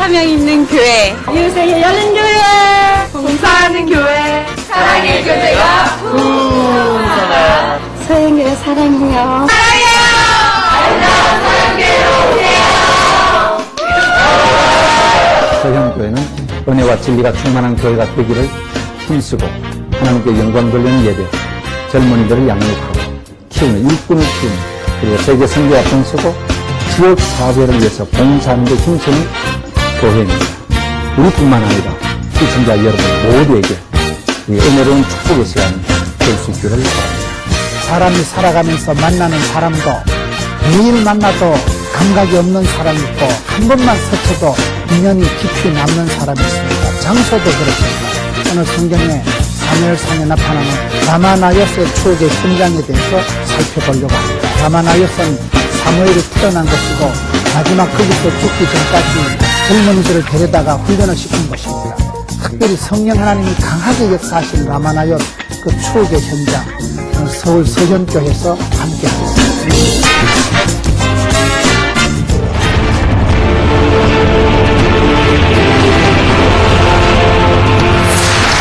사명 있는 교회, 이웃에게 열린 교회, 봉사하는 교회, 사랑의 교회가 서영교회 사랑해요. 서형교회는 은혜와 진리가 충만한 교회가 되기를 힘쓰고 하나님께 영광 돌리는 예배, 젊은이들을 양육하고 키우는 일꾼을 키우는, 그리고 세계 선교와 봉사고 지역 사회를 위해서 봉사하는 데 힘쓰는 교회입니다. 우리뿐만 아니라 시청자 여러분 모두에게 이 은혜로운 축복의 시간이 될 수 있기를 바랍니다. 사람이 살아가면서 만나는 사람도 매일 만나도 감각이 없는 사람이 있고 한 번만 스쳐도 인연이 깊이 남는 사람이 있습니다. 장소도 그렇습니다. 오늘 성경에 사무엘상에 나타나는 라마나요스의 추억의 현장에 대해서 살펴보려고 합니다. 라마나요스는 사무엘이 태어난 것이고 마지막 거기서 죽기 전까지 젊은이들을 데려다가 훈련을 시킨 것입니다. 특별히 성령 하나님이 강하게 역사하신 라마나요스 그 추억의 현장, 서울 서현교에서 함께 하겠습니다.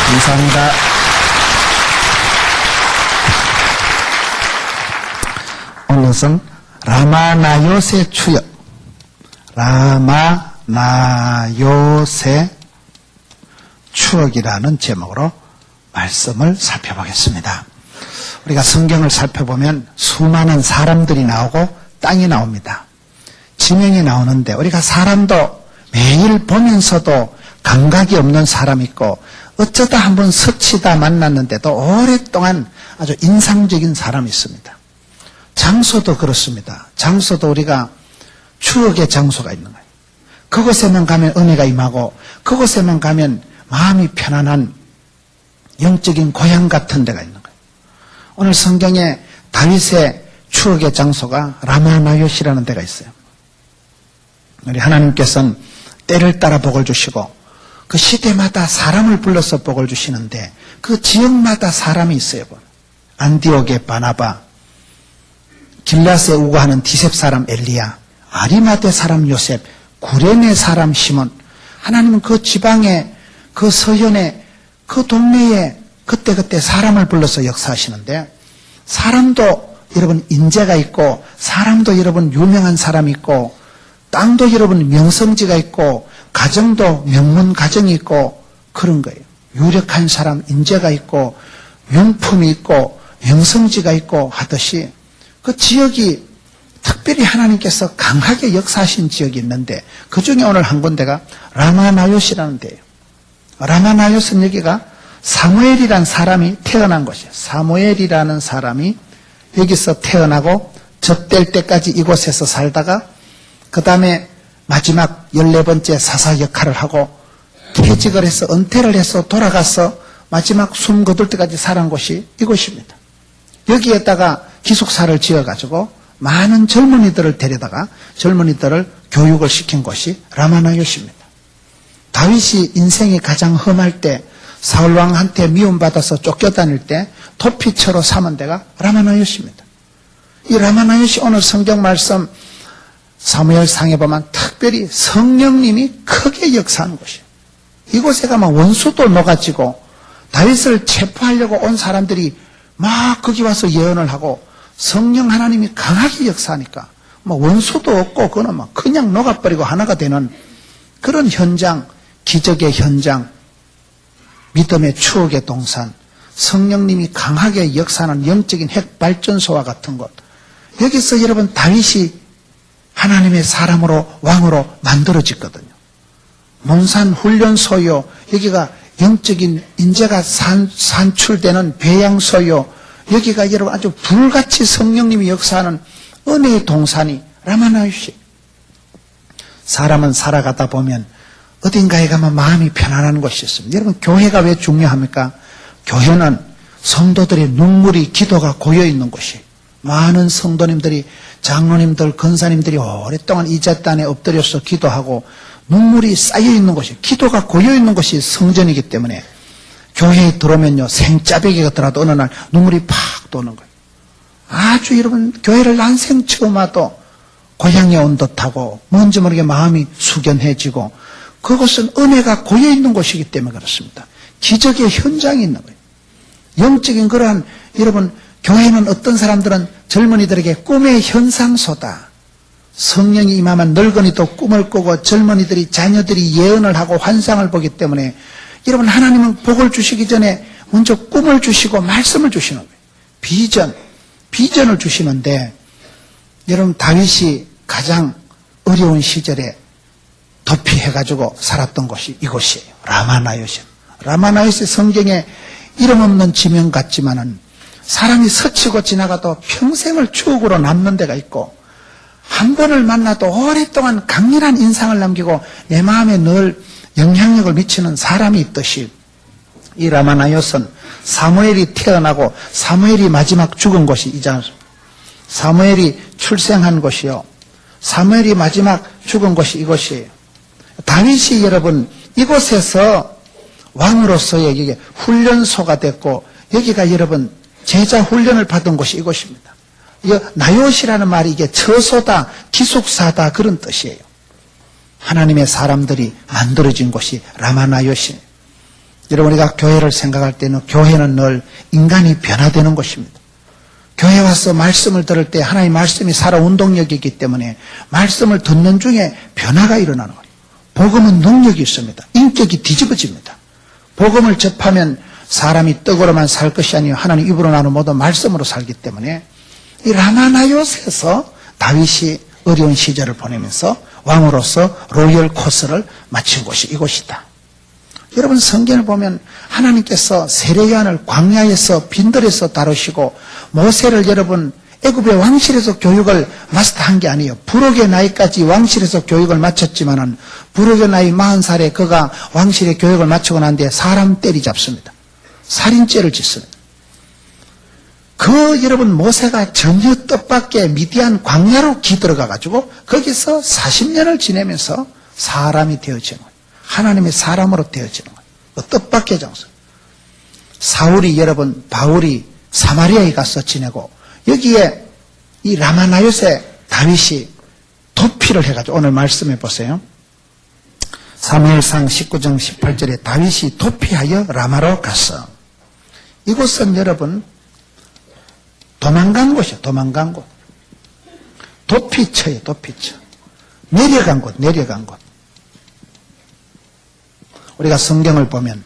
감사합니다. 오늘은 라마나요스의 추억, 라마나요스의 추억이라는 제목으로 말씀을 살펴보겠습니다. 우리가 성경을 살펴보면 수많은 사람들이 나오고 땅이 나옵니다. 지명이 나오는데 우리가 사람도 매일 보면서도 감각이 없는 사람이 있고 어쩌다 한번 스치다 만났는데도 오랫동안 아주 인상적인 사람이 있습니다. 장소도 그렇습니다. 장소도 우리가 추억의 장소가 있는 거예요. 그곳에만 가면 은혜가 임하고 그곳에만 가면 마음이 편안한 영적인 고향 같은 데가 있는 거예요. 오늘 성경에 다윗의 추억의 장소가 라마나요스라는 데가 있어요. 우리 하나님께서는 때를 따라 복을 주시고 그 시대마다 사람을 불러서 복을 주시는데 그 지역마다 사람이 있어요. 안디옥의 바나바, 길라스에 우거하는 디셉 사람 엘리야, 아리마대 사람 요셉, 구레네 사람 시몬. 하나님은 그 지방에, 그 서현에, 그 동네에 그때그때 사람을 불러서 역사하시는데, 사람도 여러분 인재가 있고, 사람도 여러분 유명한 사람이 있고, 땅도 여러분 명성지가 있고, 가정도 명문 가정이 있고, 그런 거예요. 유력한 사람 인재가 있고, 명품이 있고, 명성지가 있고 하듯이 그 지역이 특별히 하나님께서 강하게 역사하신 지역이 있는데 그 중에 오늘 한 군데가 라마나요스라는 데예요. 라마나요스는 여기가 사무엘이라는 사람이 태어난 곳이에요. 사무엘이라는 사람이 여기서 태어나고 젖될 때까지 이곳에서 살다가 그 다음에 마지막 14번째 사사 역할을 하고 퇴직을 해서 은퇴를 해서 돌아가서 마지막 숨 거둘 때까지 살은 곳이 이곳입니다. 여기에다가 기숙사를 지어가지고 많은 젊은이들을 데려다가 젊은이들을 교육을 시킨 곳이 라마나요스입니다. 다윗이 인생이 가장 험할 때 사울왕한테 미움받아서 쫓겨다닐 때 도피처로 삼은 데가 라마나요스입니다. 이 라마나요스 오늘 성경 말씀 사무엘상에 보면 특별히 성령님이 크게 역사하는 곳이에요. 이곳에 가면 원수도 녹아지고 다윗을 체포하려고 온 사람들이 막 거기 와서 예언을 하고 성령 하나님이 강하게 역사하니까 뭐 원수도 없고 그거는 막 그냥 녹아버리고 하나가 되는 그런 현장, 기적의 현장, 믿음의 추억의 동산, 성령님이 강하게 역사하는 영적인 핵발전소와 같은 곳. 여기서 여러분 다윗이 하나님의 사람으로 왕으로 만들어졌거든요. 몬산 훈련소요, 여기가 영적인 인재가 산출되는 배양소요, 여기가 여러분 아주 불같이 성령님이 역사하는 은혜의 동산이 라마나요스. 사람은 살아가다 보면 어딘가에 가면 마음이 편안한 곳이 있습니다. 여러분 교회가 왜 중요합니까? 교회는 성도들의 눈물이 기도가 고여있는 곳이, 많은 성도님들이, 장로님들, 권사님들이 오랫동안 이 잣단에 엎드려서 기도하고 눈물이 쌓여있는 곳이, 기도가 고여있는 곳이 성전이기 때문에 교회에 들어오면요 생짜배기가 들어도 어느 날 눈물이 팍 도는 거예요. 아주 여러분 교회를 난생 처음 와도 고향에 온 듯하고 뭔지 모르게 마음이 숙연해지고 그것은 은혜가 고여있는 곳이기 때문에 그렇습니다. 기적의 현장이 있는 거예요. 영적인 그러한, 여러분, 교회는 어떤 사람들은 젊은이들에게 꿈의 현상소다. 성령이 임하면 늙은이도 꿈을 꾸고 젊은이들이, 자녀들이 예언을 하고 환상을 보기 때문에 여러분, 하나님은 복을 주시기 전에 먼저 꿈을 주시고 말씀을 주시는 거예요. 비전을 주시는데, 여러분, 다윗이 가장 어려운 시절에 도피해가지고 살았던 곳이 이곳이에요. 라마나요시. 라마나요시 성경에 이름 없는 지명 같지만은 사람이 스치고 지나가도 평생을 추억으로 남는 데가 있고, 한 번을 만나도 오랫동안 강렬한 인상을 남기고 내 마음에 늘 영향력을 미치는 사람이 있듯이, 이 라마나요스는 사무엘이 태어나고 사무엘이 마지막 죽은 곳이 이지 않습니까? 사무엘이 출생한 곳이요, 사무엘이 마지막 죽은 곳이 이곳이에요. 다윗이 여러분 이곳에서 왕으로서의 이게 훈련소가 됐고, 여기가 여러분 제자 훈련을 받은 곳이 이곳입니다. 나요시라는 말이 이게 처소다, 기숙사다, 그런 뜻이에요. 하나님의 사람들이 만들어진 곳이 라마나요시. 여러분, 우리가 교회를 생각할 때는 교회는 늘 인간이 변화되는 곳입니다. 교회 와서 말씀을 들을 때 하나님의 말씀이 살아 운동력이기 때문에 말씀을 듣는 중에 변화가 일어나는 거예요. 복음은 능력이 있습니다. 인격이 뒤집어집니다. 복음을 접하면 사람이 떡으로만 살 것이 아니요 하나님 입으로 나는 모든 말씀으로 살기 때문에, 이 라마나요스에서 다윗이 어려운 시절을 보내면서 왕으로서 로열 코스를 마친 곳이 이곳이다. 여러분, 성경을 보면 하나님께서 세례요한을 광야에서 빈들에서 다루시고, 모세를 여러분 애굽의 왕실에서 교육을 마스터한 게 아니에요. 부록의 나이까지 왕실에서 교육을 마쳤지만은 부록의 나이 40살에 그가 왕실의 교육을 마치고 난 뒤에 사람 때리 잡습니다. 살인죄를 짓습니다. 여러분 모세가 전혀 뜻밖의 미디안 광야로 기들어가 가지고 거기서 40년을 지내면서 사람이 되어지는 거예요. 하나님의 사람으로 되어지는 거예요. 뜻밖의 장소. 사울이 여러분, 바울이 사마리아에 가서 지내고, 여기에 이 라마나요스에 다윗이 도피를 해가지고, 오늘 말씀해 보세요. 사무엘상 19장 18절에 다윗이 도피하여 라마로 갔어. 이곳은 여러분 도망간 곳이에요. 도망간 곳. 도피처예요. 도피처. 내려간 곳. 내려간 곳. 우리가 성경을 보면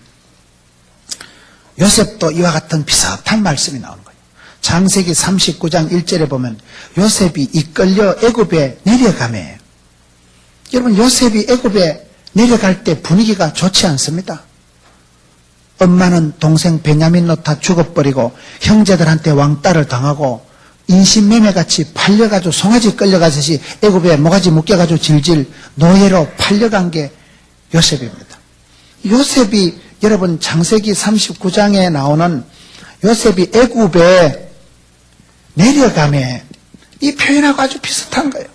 요셉도 이와 같은 비슷한 말씀이 나오는 거예요. 창세기 39장 1절에 보면 요셉이 이끌려 애굽에 내려가매. 여러분, 요셉이 애굽에 내려갈 때 분위기가 좋지 않습니다. 엄마는 동생 베냐민 놓다 죽어버리고 형제들한테 왕따를 당하고 인신매매같이 팔려가지고 송아지 끌려가듯이 애굽에 모가지 묶여가지고 질질 노예로 팔려간 게 요셉입니다. 요셉이 여러분 창세기 39장에 나오는 요셉이 애굽에 내려가매, 이 표현하고 아주 비슷한 거예요.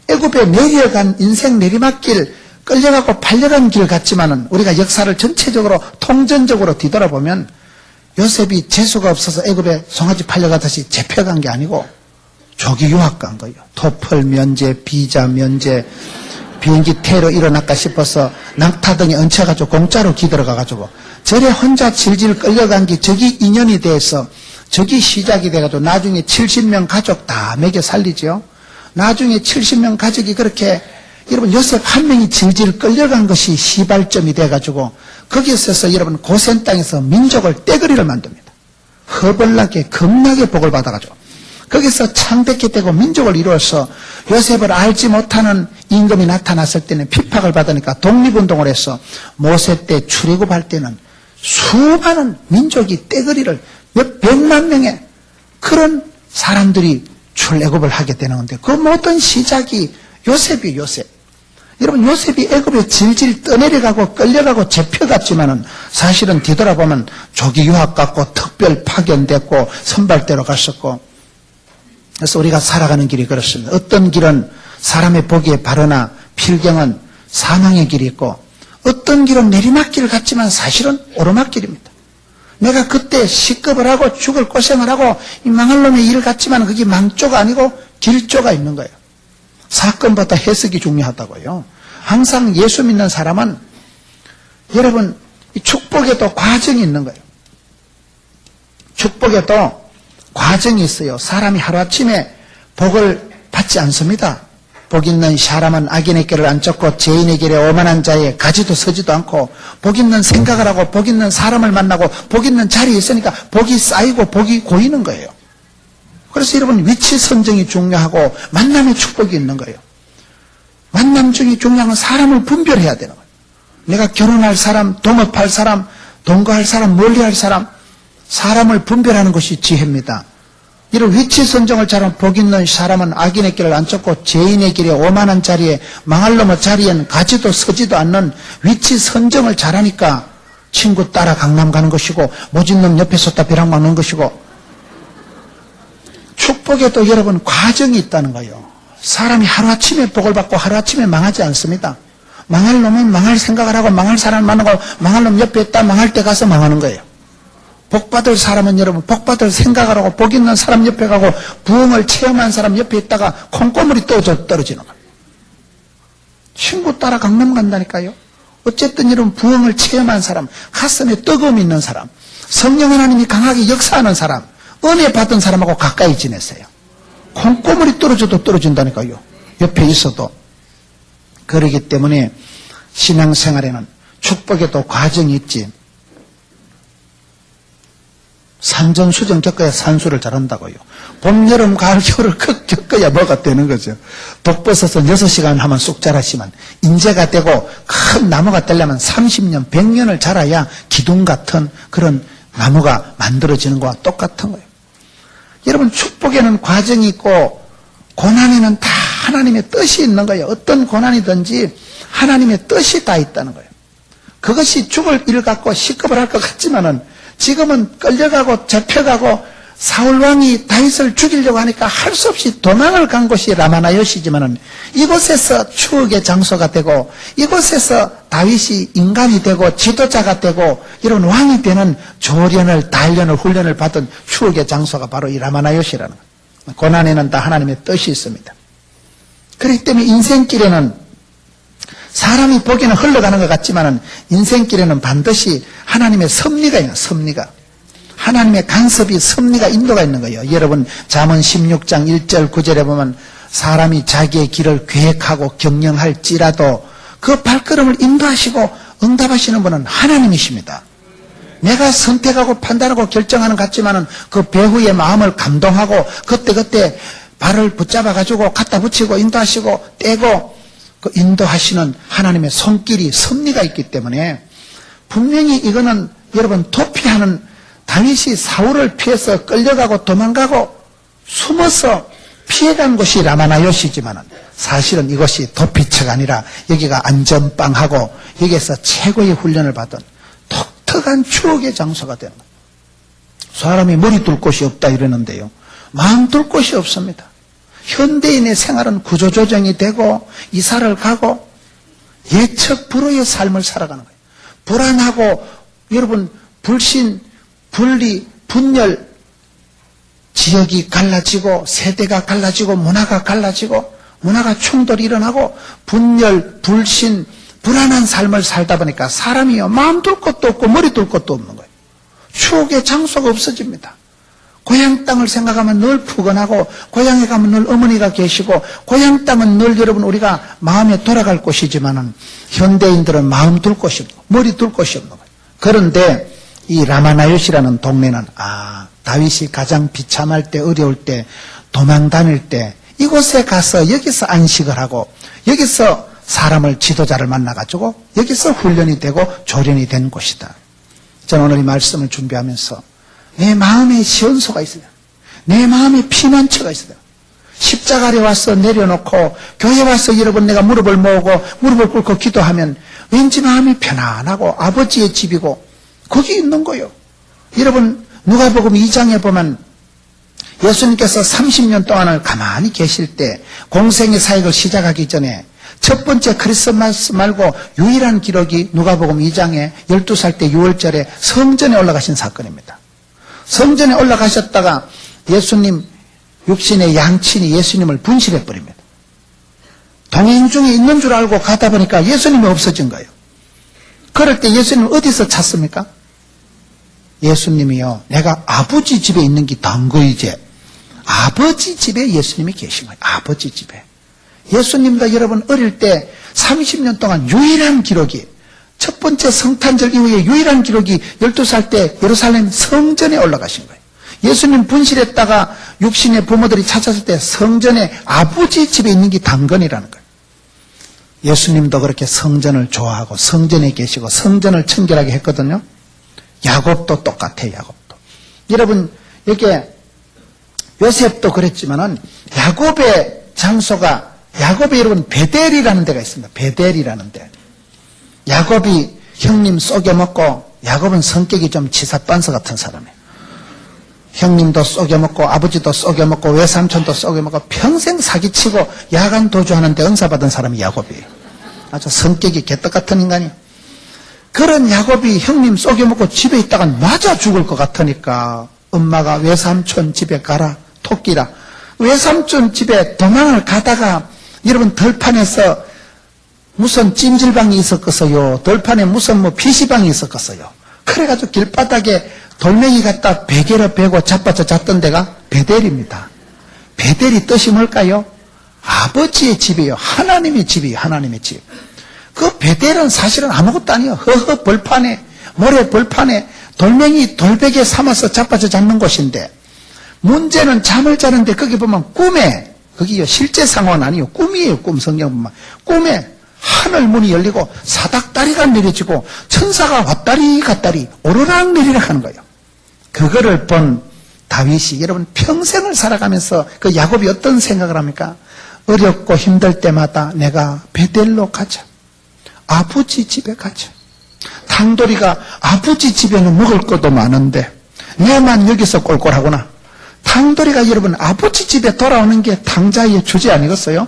애굽에 내려간 인생 내리막길, 끌려가고 팔려간 길 같지만은 우리가 역사를 전체적으로 통전적으로 뒤돌아보면 요셉이 재수가 없어서 애굽에 송아지 팔려가듯이 잡혀간 게 아니고 조기 유학 간 거예요. 토플 면제, 비자 면제, 비행기 태로 일어날까 싶어서 낙타등에 얹혀가지고 공짜로 기들어가가지고 절에 혼자 질질 끌려간 게 저기 인연이 돼서 저기 시작이 돼가지고 나중에 70명 가족 다 먹여 살리죠. 나중에 70명 가족이 그렇게, 여러분 요셉 한 명이 질질 끌려간 것이 시발점이 돼가지고 거기서 여러분 고센 땅에서 민족을 떼거리를 만듭니다. 허벌나게 겁나게 복을 받아가지고 거기서 창백히 되고 민족을 이루어서 요셉을 알지 못하는 임금이 나타났을 때는 핍박을 받으니까 독립운동을 해서 모세 때 출애굽할 때는 수많은 민족이 떼거리를 몇백만 명의 그런 사람들이 출애굽을 하게 되는 건데, 그 모든 시작이 요셉이에요. 요셉. 여러분 요셉이 애굽에 질질 떠내려가고 끌려가고 잡혀갔지만은 사실은 뒤돌아보면 조기 유학 갔고 특별 파견됐고 선발대로 갔었고, 그래서 우리가 살아가는 길이 그렇습니다. 어떤 길은 사람의 보기에 바르나 필경은 사망의 길이 있고, 어떤 길은 내리막길 같지만 사실은 오르막길입니다. 내가 그때 식겁을 하고 죽을 고생을 하고 이 망할 놈의 일 같지만 그게 망조가 아니고 길조가 있는 거예요. 사건보다 해석이 중요하다고요. 항상 예수 믿는 사람은 여러분 이 축복에도 과정이 있는 거예요. 축복에도 과정이 있어요. 사람이 하루아침에 복을 받지 않습니다. 복 있는 사람은 악인의 길을 안 쫓고 죄인의 길에 오만한 자에 가지도 서지도 않고 복 있는 생각을 하고 복 있는 사람을 만나고 복 있는 자리에 있으니까 복이 쌓이고 복이 고이는 거예요. 그래서 여러분 위치 선정이 중요하고 만남의 축복이 있는 거예요. 만남 중에 중요한 건 사람을 분별해야 되는 거예요. 내가 결혼할 사람, 동업할 사람, 동거할 사람, 멀리할 사람, 사람을 분별하는 것이 지혜입니다. 이런 위치 선정을 잘하면 복 있는 사람은 악인의 길을 안 쫓고 죄인의 길에 오만한 자리에 망할 놈의 자리엔 가지도 서지도 않는 위치 선정을 잘하니까 친구 따라 강남 가는 것이고 모진 놈 옆에 섰다 벼락 맞는 것이고 축복에도 여러분 과정이 있다는 거예요. 사람이 하루아침에 복을 받고 하루아침에 망하지 않습니다. 망할 놈은 망할 생각을 하고 망할 사람을 만나고 망할 놈 옆에 있다 망할 때 가서 망하는 거예요. 복받을 사람은 여러분 복받을 생각을 하고 복 있는 사람 옆에 가고 부흥을 체험한 사람 옆에 있다가 콩고물이 떨어지는 거예요. 친구 따라 강남 간다니까요. 어쨌든 여러분 부흥을 체험한 사람, 가슴에 뜨거움이 있는 사람, 성령 하나님이 강하게 역사하는 사람, 은혜 받은 사람하고 가까이 지내세요. 콩고물이 떨어져도 떨어진다니까요. 옆에 있어도. 그러기 때문에 신앙생활에는 축복에도 과정이 있지. 산전수전 겪어야 산수를 잘한다고요. 봄, 여름, 가을, 겨울을 겪어야 뭐가 되는 거죠. 독버섯은 6시간 하면 쑥 자라시면 인재가 되고 큰 나무가 되려면 30년, 100년을 자라야 기둥 같은 그런 나무가 만들어지는 거와 똑같은 거예요. 여러분 축복에는 과정이 있고 고난에는 다 하나님의 뜻이 있는 거예요. 어떤 고난이든지 하나님의 뜻이 다 있다는 거예요. 그것이 죽을 일 같고 시급을 할 것 같지만은 지금은 끌려가고 잡혀가고 사울왕이 다윗을 죽이려고 하니까 할 수 없이 도망을 간 곳이 라마나요시지만은 이곳에서 추억의 장소가 되고 이곳에서 다윗이 인간이 되고 지도자가 되고 이런 왕이 되는 조련을 단련을 훈련을 받은 추억의 장소가 바로 이 라마나요시라는 거예요. 고난에는 다 하나님의 뜻이 있습니다. 그렇기 때문에 인생길에는 사람이 보기에는 흘러가는 것 같지만은 인생길에는 반드시 하나님의 섭리가 있는 섭리가 하나님의 간섭이 섭리가 인도가 있는 거예요. 여러분 잠언 16장 1절 9절에 보면 사람이 자기의 길을 계획하고 경영할지라도 그 발걸음을 인도하시고 응답하시는 분은 하나님이십니다. 내가 선택하고 판단하고 결정하는 것 같지만은 그 배후의 마음을 감동하고 그때 발을 붙잡아가지고 갖다 붙이고 인도하시고 떼고 그 인도하시는 하나님의 손길이 섭리가 있기 때문에 분명히 이거는 여러분 도피하는 다윗이 사울을 피해서 끌려가고 도망가고 숨어서 피해간 곳이 라마나요시지만은 사실은 이것이 도피처가 아니라 여기가 안전빵하고 여기에서 최고의 훈련을 받은 독특한 추억의 장소가 되는 거예요. 사람이 머리 둘 곳이 없다 이러는데요. 마음 둘 곳이 없습니다. 현대인의 생활은 구조조정이 되고 이사를 가고 예측 불허의 삶을 살아가는 거예요. 불안하고 여러분 불신, 분리, 분열 지역이 갈라지고 세대가 갈라지고 문화가 갈라지고 문화가 충돌이 일어나고 분열, 불신, 불안한 삶을 살다 보니까 사람이요 마음 둘 것도 없고 머리 둘 것도 없는 거예요. 추억의 장소가 없어집니다. 고향 땅을 생각하면 늘 푸근하고 고향에 가면 늘 어머니가 계시고 고향 땅은 늘 여러분 우리가 마음에 돌아갈 곳이지만은 현대인들은 마음 둘 곳이 없고 머리 둘 곳이 없는 거예요. 그런데 이 라마나요시라는 동네는 다윗이 가장 비참할 때 어려울 때 도망 다닐 때 이곳에 가서 여기서 안식을 하고 여기서 사람을 지도자를 만나가지고 여기서 훈련이 되고 조련이 된 곳이다. 저는 오늘 이 말씀을 준비하면서 내 마음에 시온소가 있어요. 내 마음에 피난처가 있어요. 십자가에 와서 내려놓고 교회 와서 여러분 내가 무릎을 모으고 무릎을 꿇고 기도하면 왠지 마음이 편안하고 아버지의 집이고 거기 있는 거예요. 여러분 누가복음 2장에 보면 예수님께서 30년 동안을 가만히 계실 때 공생의 사역을 시작하기 전에 첫 번째 크리스마스 말고 유일한 기록이 누가복음 2장에 12살 때 6월절에 성전에 올라가신 사건입니다. 성전에 올라가셨다가 예수님 육신의 양친이 예수님을 분실해버립니다. 동행 중에 있는 줄 알고 가다 보니까 예수님이 없어진 거예요. 그럴 때 예수님 어디서 찾습니까? 예수님이요, 내가 아버지 집에 있는 게 단 거 이제. 아버지 집에 예수님이 계신 거예요. 아버지 집에. 예수님도 여러분 어릴 때 30년 동안 유일한 기록이, 첫 번째 성탄절 이후에 유일한 기록이 12살 때 예루살렘 성전에 올라가신 거예요. 예수님 분실했다가 육신의 부모들이 찾았을 때 성전에 아버지 집에 있는 게 당근이라는 거예요. 예수님도 그렇게 성전을 좋아하고 성전에 계시고 성전을 청결하게 했거든요. 야곱도 똑같아요. 야곱도. 여러분 이렇게 요셉도 그랬지만은 야곱의 장소가, 야곱에 여러분 베델이라는 데가 있습니다. 베델이라는 데. 야곱이 형님 속여먹고, 야곱은 성격이 좀 지사반서 같은 사람이에요. 형님도 속여먹고 아버지도 속여먹고 외삼촌도 속여먹고 평생 사기치고 야간 도주하는데 은사받은 사람이 야곱이에요. 아주 성격이 개떡 같은 인간이에요. 그런 야곱이 형님 속여먹고 집에 있다가 맞아 죽을 것 같으니까 엄마가 외삼촌 집에 가라, 토끼라. 외삼촌 집에 도망을 가다가 여러분 들판에서 무슨 찜질방이 있었겠어요. 들판에 무슨 PC방이 있었겠어요. 그래가지고 길바닥에 돌멩이 갖다 베개로 베고 자빠져 잤던 데가 베델입니다. 베델이 뜻이 뭘까요? 아버지의 집이에요. 하나님의 집이에요. 하나님의 집. 그 베델은 사실은 아무것도 아니에요. 허허 벌판에, 모래 벌판에 돌멩이 돌베개 삼아서 자빠져 잤는 곳인데, 문제는 잠을 자는데 거기 보면 꿈에, 거기 실제 상황은 아니에요. 꿈이에요. 꿈. 성경 보면 꿈에 하늘 문이 열리고 사닥다리가 내려지고 천사가 왔다리 갔다리 오르락 내리락 하는 거예요. 그거를 본 다윗이 여러분 평생을 살아가면서 그 야곱이 어떤 생각을 합니까? 어렵고 힘들 때마다 내가 베델로 가자. 아버지 집에 가자. 탕돌이가 아버지 집에는 먹을 것도 많은데 내만 여기서 꼴꼴하구나. 탕돌이가 여러분 아버지 집에 돌아오는 게 탕자의 주제 아니겠어요?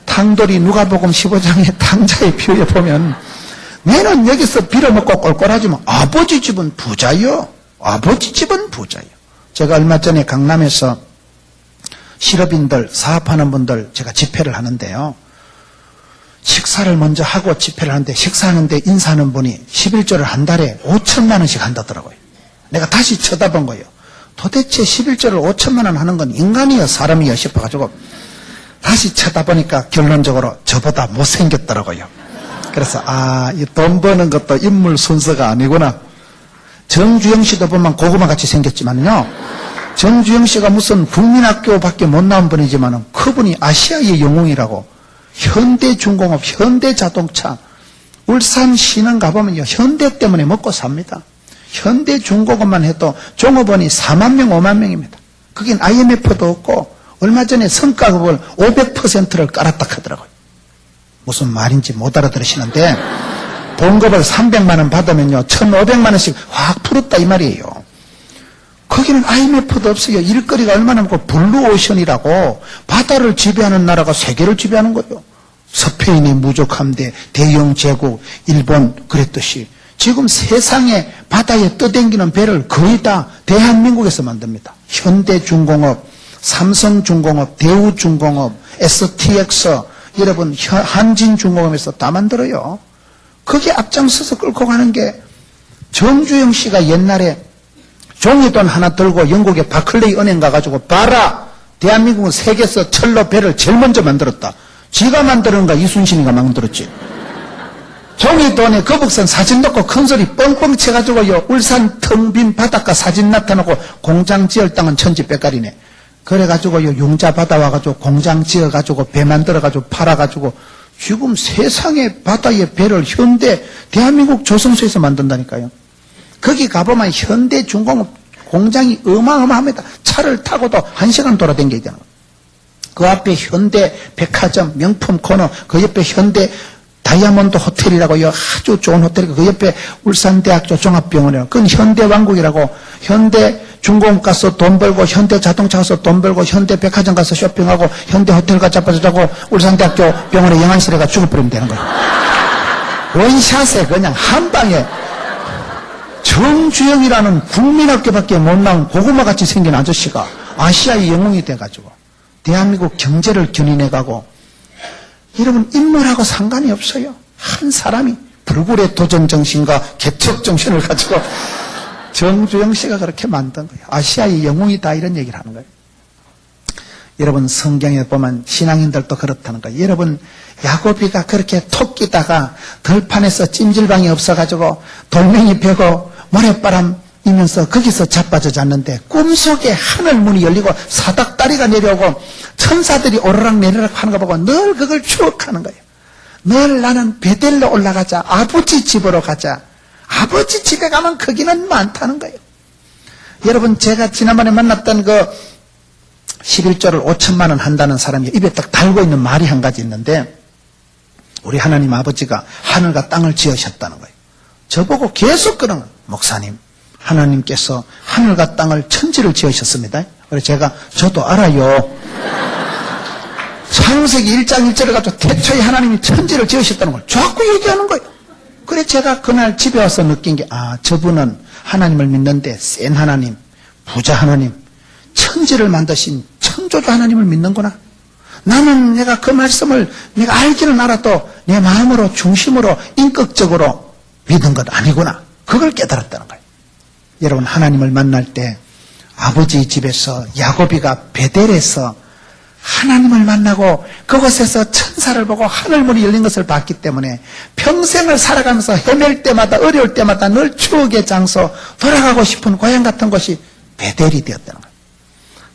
탕돌이 누가복음 15장의 탕자의 비유에 보면 내는 여기서 빌어먹고 꼴꼴하지만 아버지 집은 부자요. 아버지 집은 부자요. 제가 얼마 전에 강남에서 실업인들, 사업하는 분들 제가 집회를 하는데요. 식사를 먼저 하고 집회를 하는데 식사하는데 인사하는 분이 11조를 한 달에 5천만 원씩 한다더라고요. 내가 다시 쳐다본 거예요. 도대체 11조를 5천만 원 하는 건 인간이요 사람이요 싶어가지고 다시 쳐다보니까 결론적으로 저보다 못생겼더라고요. 그래서 이 돈 버는 것도 인물 순서가 아니구나. 정주영 씨도 보면 고구마같이 생겼지만요. 정주영 씨가 무슨 국민학교밖에 못 나온 분이지만 그분이 아시아의 영웅이라고 현대중공업, 현대자동차, 울산 시는 가보면요. 현대 때문에 먹고 삽니다. 현대중공업만 해도 종업원이 4만 명, 5만 명입니다. 거긴 IMF도 없고 얼마 전에 성과급을 500%를 깔았다 하더라고요. 무슨 말인지 못 알아들으시는데 봉급을 300만 원 받으면요 1,500만 원씩 확 풀었다 이 말이에요. 거기는 IMF도 없어요. 일거리가 얼마나 많고 블루오션이라고 바다를 지배하는 나라가 세계를 지배하는 거예요. 스페인이 무적함대 대영 제국 일본 그랬듯이 지금 세상에 바다에 떠댕기는 배를 거의 다 대한민국에서 만듭니다. 현대중공업, 삼성중공업, 대우중공업, STX, 여러분 한진중공업에서 다 만들어요. 거기에 앞장서서 끌고 가는 게 정주영 씨가 옛날에 종이돈 하나 들고 영국의 바클레이 은행 가가지고 봐라 대한민국은 세계에서 철로 배를 제일 먼저 만들었다. 지가 만드는가 이순신이가 만들었지. 종이돈에 거북선 사진 넣고 큰소리 뻥뻥 쳐가지고요 울산 텅 빈 바닷가 사진 나타나고 공장 지을 땅은 천지백갈이네. 그래가지고요 융자 받아와가지고 공장 지어가지고 배 만들어가지고 팔아가지고 지금 세상의 바다의 배를 현대 대한민국 조선소에서 만든다니까요. 거기 가보면 현대중공업 공장이 어마어마합니다. 차를 타고도 1시간 돌아다녀야 되는 거예요. 그 앞에 현대백화점 명품 코너, 그 옆에 현대 다이아몬드 호텔이라고요. 아주 좋은 호텔이고 그 옆에 울산대학교 종합병원이라고. 그건 현대왕국이라고. 현대중공업 가서 돈 벌고 현대자동차 가서 돈 벌고 현대백화점 가서 쇼핑하고 현대호텔 가서 자빠져 자고 울산대학교 병원에 영안실에 가 죽어버리면 되는 거예요. 원샷에 그냥 한 방에 정주영이라는 국민학교밖에 못 나온 고구마같이 생긴 아저씨가 아시아의 영웅이 돼가지고 대한민국 경제를 견인해가고 여러분, 인물하고 상관이 없어요. 한 사람이 불굴의 도전 정신과 개척 정신을 가지고 정주영 씨가 그렇게 만든 거예요. 아시아의 영웅이다, 이런 얘기를 하는 거예요. 여러분, 성경에 보면 신앙인들도 그렇다는 거예요. 여러분, 야고비가 그렇게 토끼다가 들판에서 찜질방이 없어가지고 돌멩이 베고 모래바람이면서 거기서 자빠져 잤는데 꿈속에 하늘 문이 열리고 사닥다리가 내려오고 천사들이 오르락 내리락 하는 거 보고 늘 그걸 추억하는 거예요. 늘 나는 베델로 올라가자, 아버지 집으로 가자. 아버지 집에 가면 거기는 많다는 거예요. 여러분, 제가 지난번에 만났던 그 11조를 5천만 원 한다는 사람이 입에 딱 달고 있는 말이 한 가지 있는데, 우리 하나님 아버지가 하늘과 땅을 지으셨다는 거예요. 저보고 계속 그러는 거예요. 목사님, 하나님께서 하늘과 땅을 천지를 지으셨습니다. 그래서 제가 저도 알아요. 창세기 1장 1절을 가지고 태초에 하나님이 천지를 지으셨다는 걸 자꾸 얘기하는 거예요. 그래 제가 그날 집에 와서 느낀 게, 저분은 하나님을 믿는데 센 하나님, 부자 하나님, 천지를 만드신 천조주 하나님을 믿는구나. 나는 내가 그 말씀을 내가 알기는 알아도 내 마음으로 중심으로 인격적으로 믿은 것 아니구나. 그걸 깨달았다는 거예요. 여러분, 하나님을 만날 때 아버지 집에서 야고비가 베델에서 하나님을 만나고 그곳에서 천사를 보고 하늘문이 열린 것을 봤기 때문에 평생을 살아가면서 헤맬 때마다 어려울 때마다 늘 추억의 장소, 돌아가고 싶은 고향 같은 곳이 베델이 되었다는 거예요.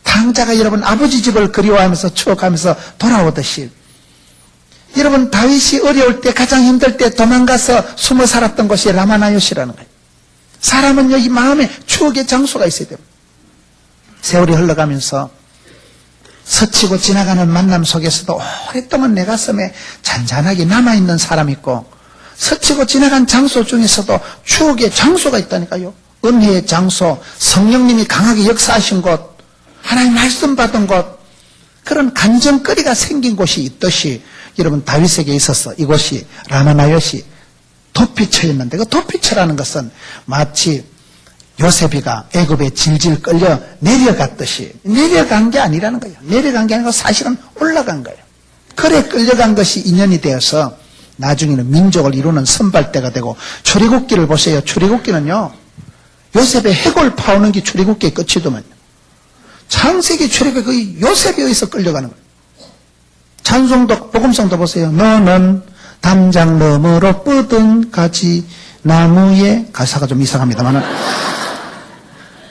탕자가 여러분 아버지 집을 그리워하면서 추억하면서 돌아오듯이, 여러분 다윗이 어려울 때 가장 힘들 때 도망가서 숨어 살았던 곳이 라마나요시라는 거예요. 사람은 여기 마음에 추억의 장소가 있어야 됩니다. 세월이 흘러가면서 스치고 지나가는 만남 속에서도 오랫동안 내 가슴에 잔잔하게 남아있는 사람 있고, 스치고 지나간 장소 중에서도 추억의 장소가 있다니까요. 은혜의 장소, 성령님이 강하게 역사하신 곳, 하나님 말씀 받은 곳, 그런 감정거리가 생긴 곳이 있듯이 여러분 다윗에게 있어서 이곳이 라마나요시 도피처였는데, 그 도피처라는 것은 마치 요셉이가 애굽에 질질 끌려 내려갔듯이 내려간 게 아니라는 거예요. 내려간 게 아니고 사실은 올라간 거예요. 그래 끌려간 것이 인연이 되어서 나중에는 민족을 이루는 선발대가 되고, 출애굽기를 보세요. 출애굽기는요, 요셉의 해골 파오는 게 출애굽기의 끝이더만요. 창세기 출애굽기 거의 요셉에 의해서 끌려가는 거예요. 찬송도 복음성도 보세요. 너는 담장 너머로 뻗은 가지 나무에, 가사가 좀 이상합니다만은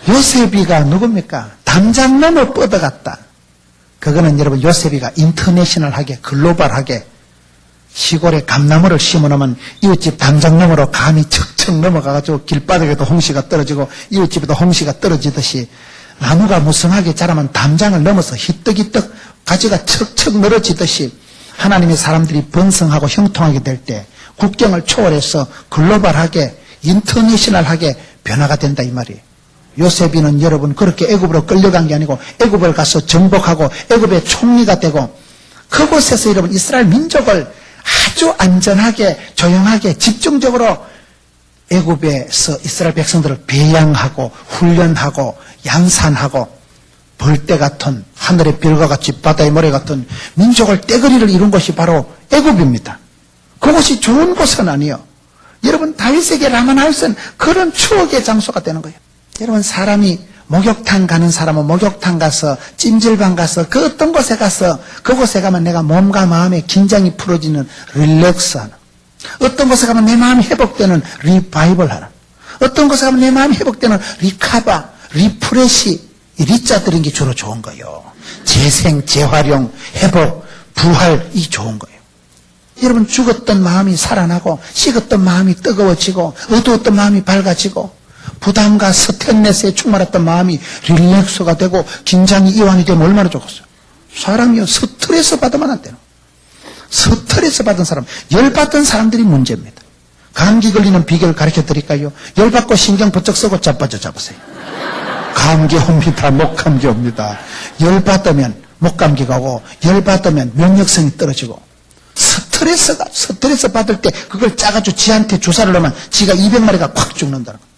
요셉이가 누굽니까? 담장 너머 뻗어갔다. 그거는 여러분 요셉이가 인터내셔널하게, 글로벌하게 시골에 감나무를 심어놓으면 이웃집 담장 너머로 감이 척척 넘어가가지고 길바닥에도 홍시가 떨어지고 이웃집에도 홍시가 떨어지듯이, 나무가 무성하게 자라면 담장을 넘어서 히떡히떡 가지가 척척 늘어지듯이 하나님의 사람들이 번성하고 형통하게 될 때 국경을 초월해서 글로벌하게, 인터내셔널하게 변화가 된다, 이 말이에요. 요셉이는 여러분 그렇게 애굽으로 끌려간 게 아니고 애굽을 가서 정복하고 애굽의 총리가 되고, 그곳에서 여러분 이스라엘 민족을 아주 안전하게, 조용하게, 집중적으로 애굽에서 이스라엘 백성들을 배양하고 훈련하고 양산하고 벌떼 같은, 하늘의 별과 같이 바다의 모래 같은 민족을 떼거리를 이룬 것이 바로 애굽입니다. 그것이 좋은 곳은 아니에요. 여러분 다윗에게 라마나요시는 그런 추억의 장소가 되는 거예요. 여러분 사람이 목욕탕 가는 사람은 목욕탕 가서, 찜질방 가서, 그 어떤 곳에 가서, 그곳에 가면 내가 몸과 마음의 긴장이 풀어지는 릴렉스하는, 어떤 곳에 가면 내 마음이 회복되는 리바이벌하는, 어떤 곳에 가면 내 마음이 회복되는 리카바, 리프레시, 이 리자 들은 게 주로 좋은 거예요. 재생, 재활용, 회복, 부활, 이 좋은 거예요. 여러분 죽었던 마음이 살아나고, 식었던 마음이 뜨거워지고, 어두웠던 마음이 밝아지고, 부담과 스트레스에 충만했던 마음이 릴렉스가 되고 긴장이 이완이 되면 얼마나 좋겠어요. 사람이요, 스트레스 받으면 안 돼요. 스트레스 받은 사람, 열받던 사람들이 문제입니다. 감기 걸리는 비결 가르쳐 드릴까요? 열받고 신경 번쩍 쓰고 자빠져 잡으세요. 감기 옵니다. 목감기 옵니다. 열받으면 목감기가 오고, 열받으면 면역성이 떨어지고, 스트레스 받을 때 그걸 짜가지고 지한테 주사를 넣으면 지가 200마리가 콱 죽는다는 거예요.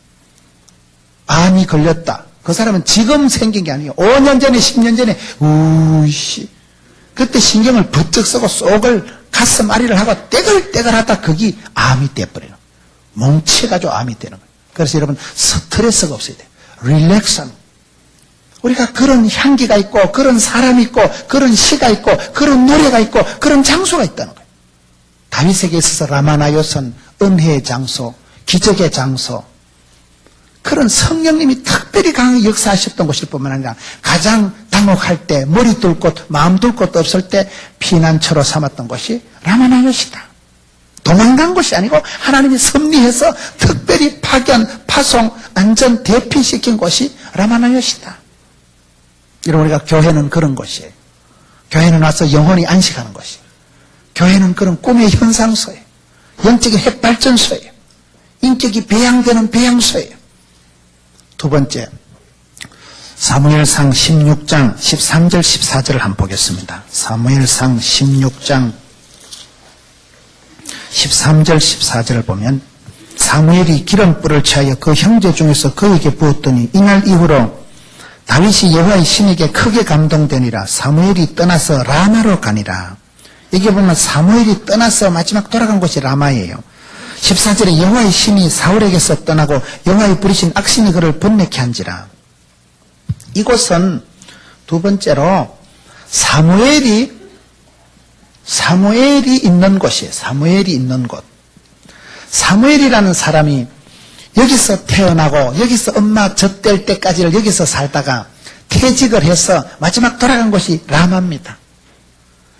암이 걸렸다. 그 사람은 지금 생긴 게 아니에요. 5년 전에, 10년 전에, 그때 신경을 번쩍 쓰고 속을 가슴 아리를 하고 떼글떼글하다 거기 암이 돼버려요. 뭉쳐가지고 암이 되는 거예요. 그래서 여러분 스트레스가 없어야 돼요. 릴렉스하는 거예요. 우리가 그런 향기가 있고 그런 사람이 있고 그런 시가 있고 그런 노래가 있고 그런 장소가 있다는 거예요. 다윗에게 있어서 라마나요선, 은혜의 장소, 기적의 장소, 그런 성령님이 특별히 강하게 역사하셨던 곳일 뿐만 아니라 가장 당혹할 때, 머리 둘 곳, 마음 둘 곳도 없을 때 피난처로 삼았던 곳이 라마나요시다. 도망간 곳이 아니고 하나님이 섭리해서 특별히 파견, 파송, 안전, 대피시킨 곳이 라마나요시다. 여러분, 우리가 교회는 그런 곳이에요. 교회는 와서 영혼이 안식하는 곳이에요. 교회는 그런 꿈의 현상소예요. 영적인 핵발전소예요. 인격이 배양되는 배양소예요. 두 번째, 사무엘상 16장 13절 14절을 한번 보겠습니다. 사무엘상 16장 13절 14절을 보면 사무엘이 기름불을 취하여 그 형제 중에서 그에게 부었더니 이날 이후로 다윗이 여호와의 신에게 크게 감동되니라. 사무엘이 떠나서 라마로 가니라. 여기 보면 사무엘이 떠나서 마지막 돌아간 곳이 라마예요. 14절에 여호와의 신이 사울에게서 떠나고 여호와의 부리신 악신이 그를 번뇌케 한지라. 이곳은 두 번째로 사무엘이 있는 곳이에요. 사무엘이 있는 곳. 사무엘이라는 사람이 여기서 태어나고 여기서 엄마 젖될 때까지를 여기서 살다가 퇴직을 해서 마지막 돌아간 곳이 라마입니다.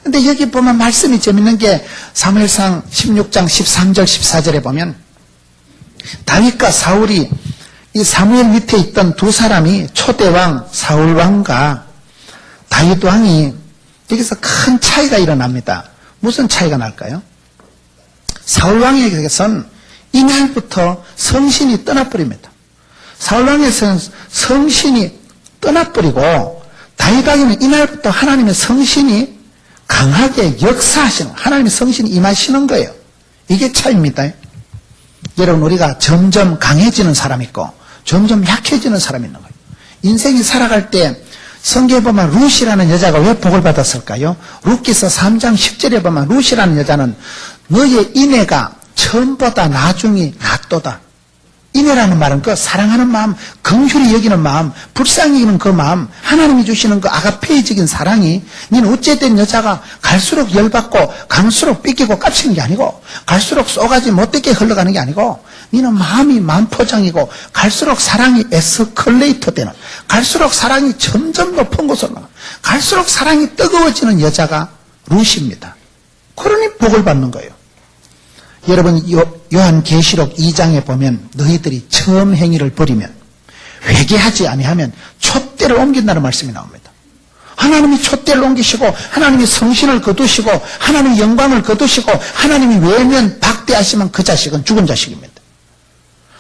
근데 여기 보면 말씀이 재밌는 게 사무엘상 16장 13절 14절에 보면 다윗과 사울이 이 사무엘 밑에 있던 두 사람이 초대왕 사울왕과 다윗왕이 여기서 큰 차이가 일어납니다. 무슨 차이가 날까요? 사울왕에게선 이날부터 성신이 떠나버립니다. 사울왕에서는 성신이 떠나버리고 다윗왕에는 이날부터 하나님의 성신이 강하게 역사하시는, 하나님의 성신이 임하시는 거예요. 이게 차이입니다. 여러분, 우리가 점점 강해지는 사람이 있고 점점 약해지는 사람이 있는 거예요. 인생이 살아갈 때 성경에 보면 룻이라는 여자가 왜 복을 받았을까요? 룻기서 3장 10절에 보면 룻이라는 여자는 너의 인애가 처음보다 나중이 낫도다. 인애라는 말은 그 사랑하는 마음, 긍휼히 여기는 마음, 불쌍히 여기는 그 마음, 하나님이 주시는 그 아가페이적인 사랑이 니는 어째된 여자가 갈수록 열받고 갈수록 삐끼고 깝치는 게 아니고 갈수록 쏘가지 못되게 흘러가는 게 아니고 니는 마음이 만포장이고 갈수록 사랑이 에스컬레이터 되는, 갈수록 사랑이 점점 높은 곳으로 나가, 갈수록 사랑이 뜨거워지는 여자가 룻입니다. 그러니 복을 받는 거예요. 여러분, 요한계시록 2장에 보면 너희들이 처음 행위를 버리면, 회개하지 아니하면 촛대를 옮긴다는 말씀이 나옵니다. 하나님이 촛대를 옮기시고 하나님이 성신을 거두시고 하나님의 영광을 거두시고 하나님이 외면 박대하시면 그 자식은 죽은 자식입니다.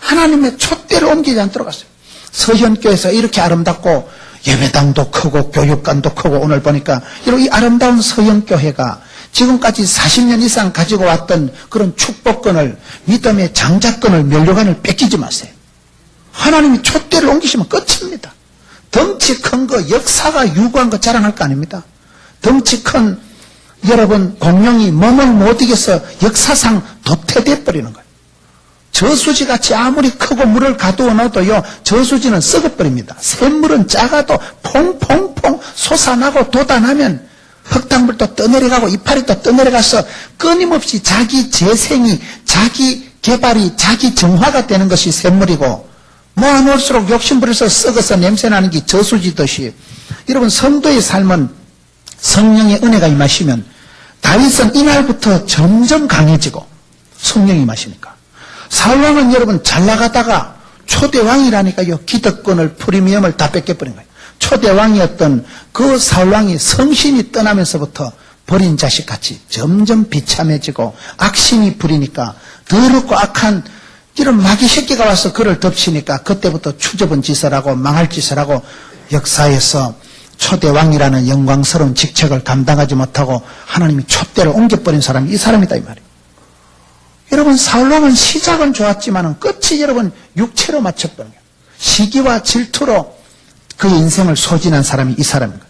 하나님의 촛대를 옮기지 않도록 하세요. 서현교에서 이렇게 아름답고 예배당도 크고 교육관도 크고 오늘 보니까 이 아름다운 서현교회가 지금까지 40년 이상 가지고 왔던 그런 축복권을, 믿음의 장자권을, 면류관을 뺏기지 마세요. 하나님이 촛대를 옮기시면 끝입니다. 덩치 큰 거, 역사가 유구한 거 자랑할 거 아닙니다. 덩치 큰 여러분 공룡이 몸을 못 이겨서 역사상 도태돼 버리는 거예요. 저수지같이 아무리 크고 물을 가두어 넣어도요, 저수지는 썩어버립니다. 샘물은 작아도 퐁퐁퐁 솟아나고 돋아나면 흙탕물도 떠내려가고 이파리도 떠내려가서 끊임없이 자기 재생이, 자기 개발이, 자기 정화가 되는 것이 샘물이고, 모아놓을수록 욕심부려서 썩어서 냄새나는 게 저수지듯이, 여러분 성도의 삶은 성령의 은혜가 임하시면 다윗은 이날부터 점점 강해지고 성령이 임하시니까. 사울왕은 여러분 잘 나가다가 초대왕이라니까요, 기득권을, 프리미엄을 다 뺏겨버린 거예요. 초대왕이었던 그 사울왕이 성신이 떠나면서부터 버린 자식같이 점점 비참해지고 악신이 부리니까 더럽고 악한 이런 마귀 새끼가 와서 그를 덮치니까 그때부터 추접은 짓을 하고 망할 짓을 하고 역사에서 초대왕이라는 영광스러운 직책을 감당하지 못하고 하나님이 촛대를 옮겨버린 사람이 이 사람이다 이 말이에요. 여러분, 사울왕은 시작은 좋았지만 끝이 여러분 육체로 맞춰버린 거예요. 시기와 질투로 그의 인생을 소진한 사람이 이 사람입니다.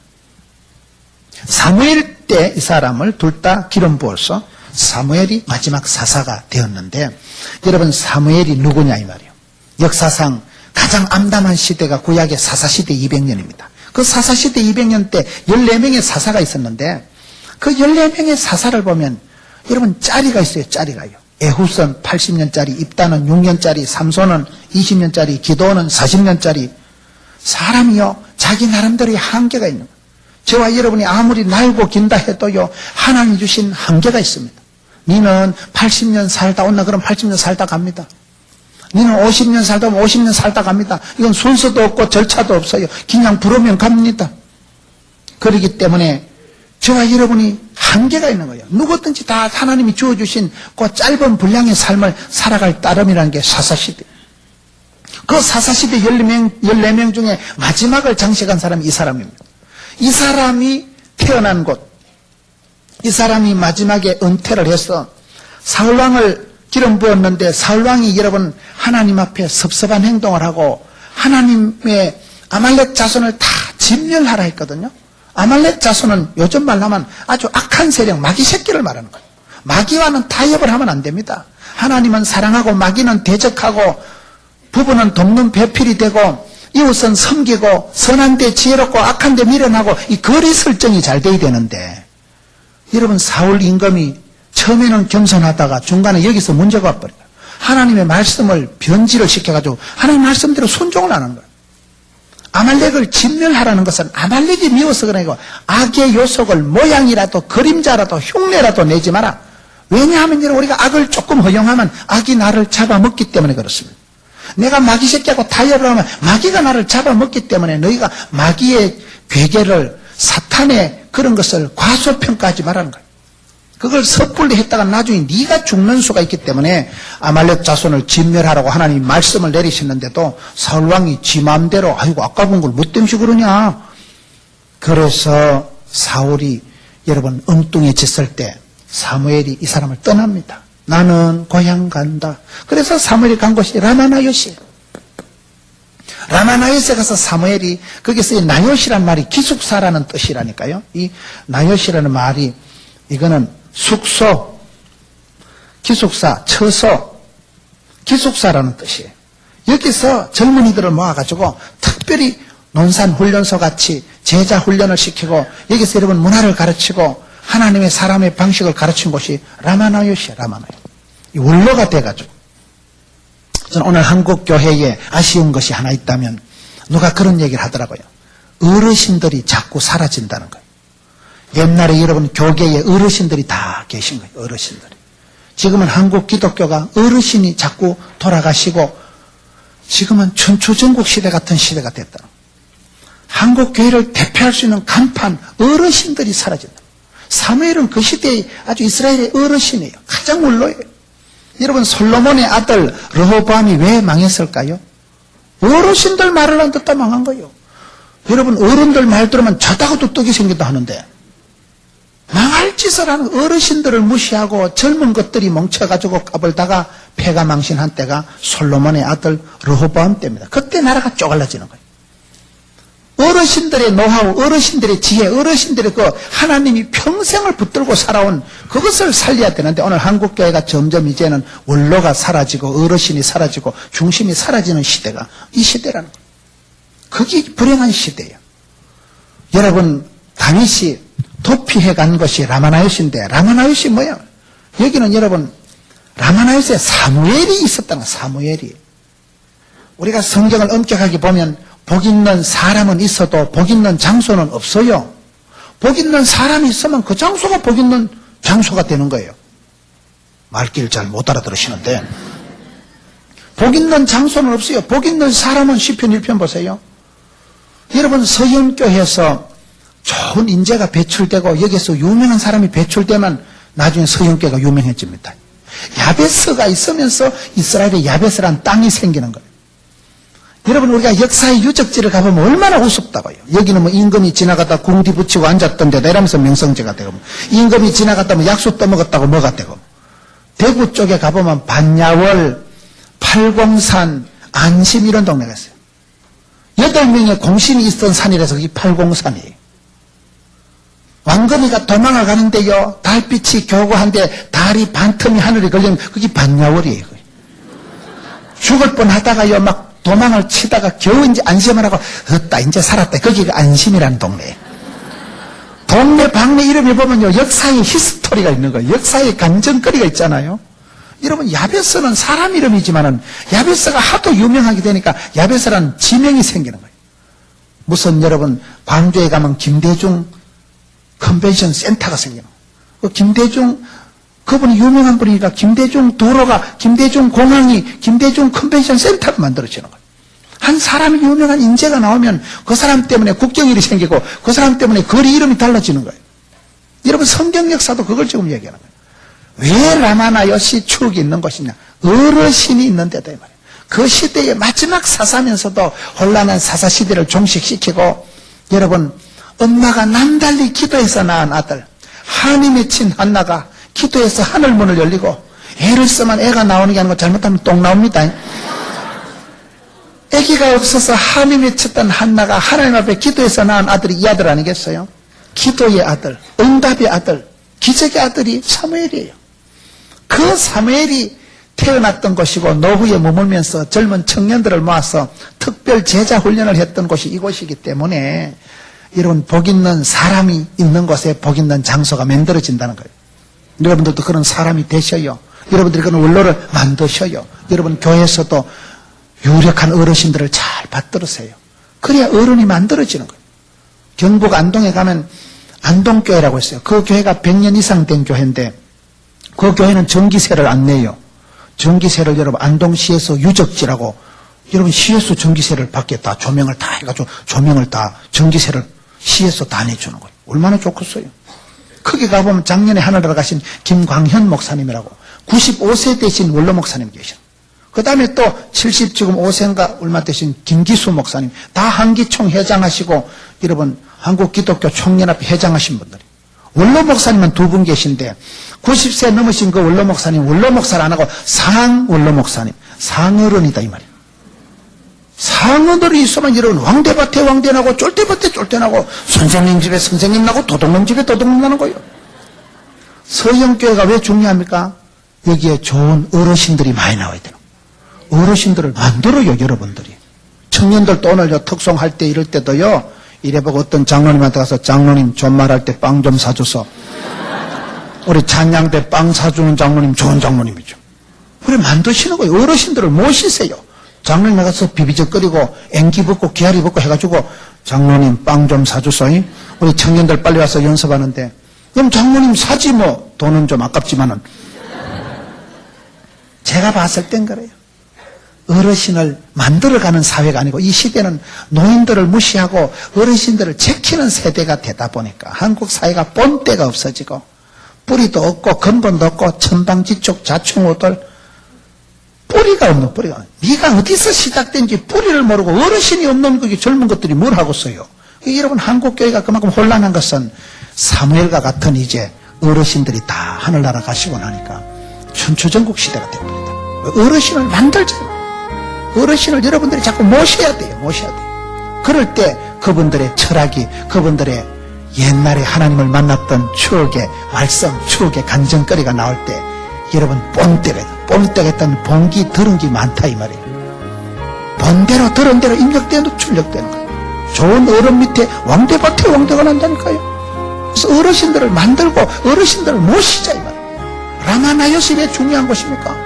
사무엘 때 이 사람을 둘 다 기름 부어서 사무엘이 마지막 사사가 되었는데, 여러분 사무엘이 누구냐 이 말이에요. 역사상 가장 암담한 시대가 구약의 사사시대 200년입니다. 그 사사시대 200년 때 14명의 사사가 있었는데, 그 14명의 사사를 보면 여러분 짜리가 있어요. 짜리가요. 에후선 80년짜리, 입다는 6년짜리, 삼손은 20년짜리, 기도는 40년짜리. 사람이요 자기 나름대로의 한계가 있는 거예요. 저와 여러분이 아무리 날고 긴다 해도요 하나님이 주신 한계가 있습니다. 니는 80년 살다 온나 그럼 80년 살다 갑니다. 니는 50년 살다 오면 50년 살다 갑니다. 이건 순서도 없고 절차도 없어요. 그냥 부르면 갑니다. 그렇기 때문에 저와 여러분이 한계가 있는 거예요. 누구든지 다 하나님이 주어주신 그 짧은 분량의 삶을 살아갈 따름이라는 게 사사시대. 그 사사시대 14명 중에 마지막을 장식한 사람이 이 사람입니다. 이 사람이 태어난 곳, 이 사람이 마지막에 은퇴를 해서 사울왕을 기름 부었는데, 사울왕이 여러분 하나님 앞에 섭섭한 행동을 하고 하나님의 아말렉 자손을 다 진멸하라 했거든요. 아말렉 자손은 요즘 말로 하면 아주 악한 세력, 마귀 새끼를 말하는 거예요. 마귀와는 타협을 하면 안 됩니다. 하나님은 사랑하고 마귀는 대적하고, 부부는 돕는 배필이 되고, 이웃은 섬기고, 선한데 지혜롭고 악한데 미련하고, 이 거리 설정이 잘 돼야 되는데, 여러분 사울 임금이 처음에는 겸손하다가 중간에 여기서 문제가 와버려요. 하나님의 말씀을 변질을 시켜가지고 하나님 말씀대로 순종을 안 하는 거예요. 아말렉을 진멸하라는 것은 아말렉이 미워서 그런 거고, 악의 요속을 모양이라도 그림자라도 흉내라도 내지 마라. 왜냐하면 여러분 우리가 악을 조금 허용하면 악이 나를 잡아먹기 때문에 그렇습니다. 내가 마귀 새끼하고 타협을 하면 마귀가 나를 잡아먹기 때문에 너희가 마귀의 괴계를, 사탄의 그런 것을 과소평가하지 말라는 거예요. 그걸 섣불리 했다가 나중에 네가 죽는 수가 있기 때문에 아말렉 자손을 진멸하라고 하나님이 말씀을 내리셨는데도 사울왕이 지 마음대로 아이고 아까 본 걸 뭐 때문에 그러냐. 그래서 사울이 여러분 엉뚱해졌을 때 사무엘이 이 사람을 떠납니다. 나는 고향 간다. 그래서 사무엘이 간 곳이 라마나요시에요. 라마나요시에 가서 사무엘이, 거기서 이 나요시란 말이 기숙사라는 뜻이라니까요. 이 나요시라는 말이 이거는 숙소, 기숙사, 처소, 기숙사라는 뜻이에요. 여기서 젊은이들을 모아가지고 특별히 논산훈련소 같이 제자 훈련을 시키고, 여기서 여러분 문화를 가르치고 하나님의 사람의 방식을 가르친 곳이 라마나요시야. 라마나요. 이 원로가 돼가지고. 저는 오늘 한국 교회에 아쉬운 것이 하나 있다면 누가 그런 얘기를 하더라고요. 어르신들이 자꾸 사라진다는 거예요. 옛날에 여러분 교계에 어르신들이 다 계신 거예요. 어르신들이. 지금은 한국 기독교가 어르신이 자꾸 돌아가시고 지금은 춘추전국 시대 같은 시대가 됐다. 한국 교회를 대표할 수 있는 간판 어르신들이 사라진다. 사무엘은 그 시대의 아주 이스라엘의 어르신이에요. 가장 원로예요. 여러분 솔로몬의 아들 르호보암이 왜 망했을까요? 어르신들 말을 안 듣다 망한 거예요. 여러분 어른들 말 들으면 자다가도 떡이 생긴다 하는데, 망할 짓을 하는 어르신들을 무시하고 젊은 것들이 뭉쳐가지고 까불다가 패가 망신한 때가 솔로몬의 아들 르호보암 때입니다. 그때 나라가 쪼갈라지는 거예요. 어르신들의 노하우, 어르신들의 지혜, 어르신들의 그 하나님이 평생을 붙들고 살아온 그것을 살려야 되는데, 오늘 한국교회가 점점 이제는 원로가 사라지고 어르신이 사라지고 중심이 사라지는 시대가 이 시대라는 거예요. 그게 불행한 시대예요. 여러분 다윗이 도피해 간 것이 라마나요시인데, 라마나요시 뭐야? 여기는 여러분 라마나요시에 사무엘이 있었다는 거예요. 사무엘이. 우리가 성경을 엄격하게 보면 복 있는 사람은 있어도 복 있는 장소는 없어요. 복 있는 사람이 있으면 그 장소가 복 있는 장소가 되는 거예요. 말귀를 잘 못 알아들으시는데, 복 있는 장소는 없어요. 복 있는 사람은 시편 1편 보세요. 여러분 서영교회에서 좋은 인재가 배출되고 여기서 유명한 사람이 배출되면 나중에 서영교회가 유명해집니다. 야베스가 있으면서 이스라엘에 야베스라는 땅이 생기는 거예요. 여러분 우리가 역사의 유적지를 가보면 얼마나 우습다고요. 여기는 뭐 임금이 지나가다 궁디 붙이고 앉았던 데다 이러면서 명성제가 되고, 임금이 지나갔다 뭐 약수 떠먹었다고 뭐가 되고, 대구 쪽에 가보면 반야월, 팔공산, 안심 이런 동네가 있어요. 8명의 공신이 있던 산이라서 그게 팔공산이에요. 왕건이가 도망을 가는데요, 달빛이 교고한데 다 다리 반틈이 하늘에 걸리면 그게 반야월이에요. 죽을 뻔 하다가요, 막 도망을 치다가 겨우 이제 안심을 하고, 없다, 이제 살았다. 거기가 안심이라는 동네예요. 동네 방네 이름에 보면요, 역사의 히스토리가 있는 거예요. 역사의 간증거리가 있잖아요. 여러분, 야베스는 사람 이름이지만은, 야베스가 하도 유명하게 되니까, 야베스라는 지명이 생기는 거예요. 무슨 여러분, 광주에 가면 김대중 컨벤션 센터가 생기는 거예요. 그 김대중, 그분이 유명한 분이니까 김대중 도로가, 김대중 공항이 김대중 컨벤션 센터가 만들어지는 거예요. 한 사람이 유명한 인재가 나오면 그 사람 때문에 국경일이 생기고 그 사람 때문에 거리 이름이 달라지는 거예요. 여러분, 성경 역사도 그걸 지금 얘기하는 거예요. 왜 라마나 여시 추억이 있는 것이냐? 어르신이 있는 데다 이 말이에요. 그 시대의 마지막 사사면서도 혼란한 사사시대를 종식시키고, 여러분, 엄마가 남달리 기도해서 낳은 아들, 한이 맺힌 한나가 기도해서 하늘문을 열리고, 애를 쓰면 애가 나오는 게 아니고 잘못하면 똥 나옵니다. 아기가 없어서 한이 맺혔던 한나가 하나님 앞에 기도해서 낳은 아들이 이 아들 아니겠어요? 기도의 아들, 응답의 아들, 기적의 아들이 사무엘이에요. 그 사무엘이 태어났던 곳이고 노후에 머물면서 젊은 청년들을 모아서 특별 제자 훈련을 했던 곳이 이곳이기 때문에, 여러분, 복 있는 사람이 있는 곳에 복 있는 장소가 만들어진다는 거예요. 여러분들도 그런 사람이 되셔요. 여러분들이 그런 원로를 만드셔요. 여러분, 교회에서도 유력한 어르신들을 잘 받들으세요. 그래야 어른이 만들어지는 거예요. 경북 안동에 가면 안동교회라고 있어요. 그 교회가 100년 이상 된 교회인데, 그 교회는 전기세를 안 내요. 전기세를 여러분 안동시에서 유적지라고, 여러분 시에서 전기세를 받겠다, 조명을 다 해가지고 조명을 다 전기세를 시에서 다 내주는 거예요. 얼마나 좋겠어요. 거기 가보면 작년에 하늘나라 가신 김광현 목사님이라고 95세 되신 원로 목사님 계셔. 그 다음에 또 70 지금 5세인가 얼마 되신 김기수 목사님, 다 한기총 회장하시고, 여러분 한국기독교 총연합회 회장하신 분들이. 원로 목사님은 2분 계신데 90세 넘으신 그 원로 목사님, 원로 목사를 안 하고 상 원로 목사님, 상어른이다 이 말이에요. 상어들이 있으면 여러분 왕대밭에 왕대 나고 쫄대밭에 쫄대 나고 선생님 집에 선생님 나고 도둑놈 집에 도둑놈 나는 거예요. 서영교회가 왜 중요합니까? 여기에 좋은 어르신들이 많이 나와야 되는 거예요. 어르신들을 만들어요, 여러분들이. 청년들도 오늘요 특송할 때 이럴 때도요, 이래보고 어떤 장로님한테 가서 장로님 존말할 때 빵 좀 사줘서, 우리 찬양 때 빵 사주는 장로님 좋은 장로님이죠. 그래 만드시는 거예요. 어르신들을 모시세요. 장로님 나가서 비비적거리고 앵기 벗고 기아리 벗고 해가지고 장로님 빵 좀 사주소이. 우리 청년들 빨리 와서 연습하는데, 그럼 장로님 사지 뭐, 돈은 좀 아깝지만은. 제가 봤을 땐 그래요. 어르신을 만들어가는 사회가 아니고, 이 시대는 노인들을 무시하고 어르신들을 제키는 세대가 되다 보니까 한국 사회가 본때가 없어지고 뿌리도 없고 근본도 없고 천방지축 자충우돌, 뿌리가 없는 뿌리가. 네가 어디서 시작된지 뿌리를 모르고 어르신이 없는 그게 젊은 것들이 뭘 하고 있어요. 여러분, 한국교회가 그만큼 혼란한 것은 사무엘과 같은 이제 어르신들이 다 하늘나라 가시고 나니까 천추전국 시대가 됩니다. 어르신을 만들자. 어르신을 여러분들이 자꾸 모셔야 돼요. 모셔야 돼요. 그럴 때 그분들의 철학이, 그분들의 옛날에 하나님을 만났던 추억의 말씀, 추억의 간증거리가 나올 때 여러분 본때가 있다는 본기 들은 게 많다 이 말이에요. 본대로 들은 대로 입력되는 출력되는 거예요. 좋은 어른 밑에 왕대밭에 왕대가 난다니까요. 그래서 어르신들을 만들고 어르신들을 모시자 이 말이에요. 라마나요시 왜 중요한 것입니까?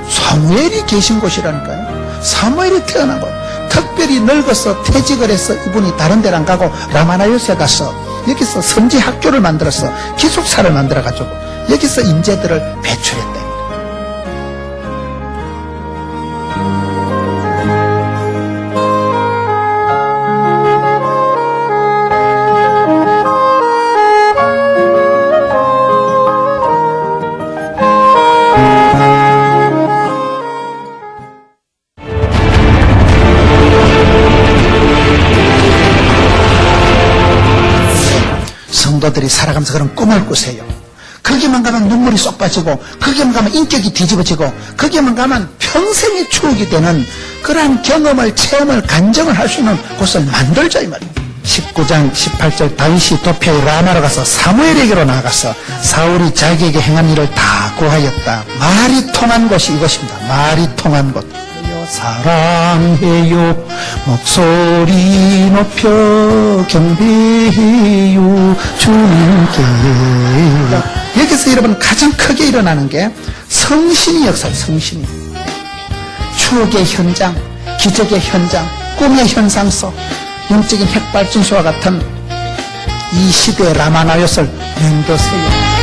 사무엘이 계신 곳이라니까요. 사무엘이 태어난 곳. 특별히 늙어서 퇴직을 해서 이분이 다른 데를 안 가고 라마나요시에 가서 여기서 선지 학교를 만들어서 기숙사를 만들어가지고 여기서 인재들을 배출했다. 성도들이 살아가면서 그런 꿈을 꾸세요. 거기만 가면 눈물이 쏙 빠지고, 거기만 가면 인격이 뒤집어지고, 거기만 가면 평생의 추억이 되는 그러한 경험을, 체험을, 간증을 할 수 있는 곳을 만들자 이 말이에요. 19장 18절 다윗이 도피하여 라마로 가서 사무엘에게로 나아가서 사울이 자기에게 행한 일을 다 고하였다. 말이 통한 곳이 이것입니다. 말이 통한 곳. 사랑해요 목소리 높여 경배해요 주님께. 여기서 여러분 가장 크게 일어나는 게 성신이 역사예요. 성신이 추억의 현장, 기적의 현장, 꿈의 현상 속 영적인 핵발전소와 같은 이 시대의 라마나요스를 맹도세요.